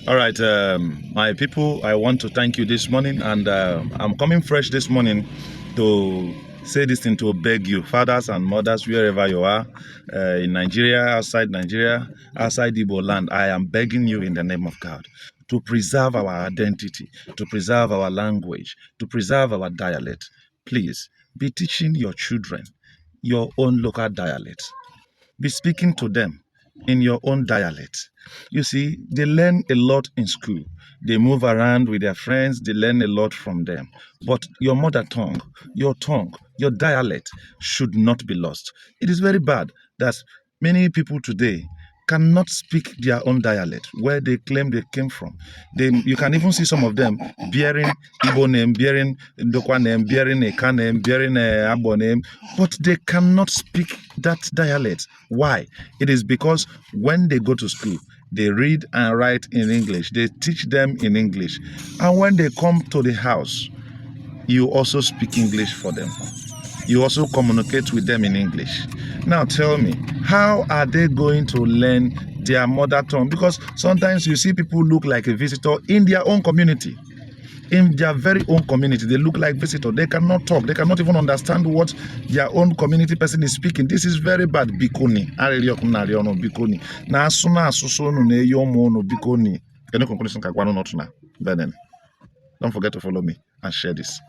All right, my people, I want to thank you this morning, and I'm coming fresh this morning to say this thing, to beg you, fathers and mothers, wherever you are, in Nigeria, outside Igbo land. I am begging you in the name of God to preserve our identity, to preserve our language, to preserve our dialect. Please be teaching your children your own local dialect. Be speaking to them in your own dialect. You see, they learn a lot in school. They move around with their friends, they learn a lot from them. But your mother tongue, your dialect should not be lost. It is very bad that many people today cannot speak their own dialect where they claim they came from. You can even see some of them bearing Igbo name, bearing Ndokwa name, bearing Eka name, bearing Abo name, but they cannot speak that dialect. Why? It is because when they go to school, they read and write in English. They teach them in English. And when they come to the house, you also speak English for them. You also communicate with them in English. Now tell me, how are they going to learn their mother tongue? Because sometimes you see people look like a visitor in their own community. In their very own community, they look like visitors. They cannot talk. They cannot even understand what their own community person is speaking. This is very bad. Bikoni. Bikoni. Na asuna asusonu ne yomo bikoni. Don't forget to follow me and share this.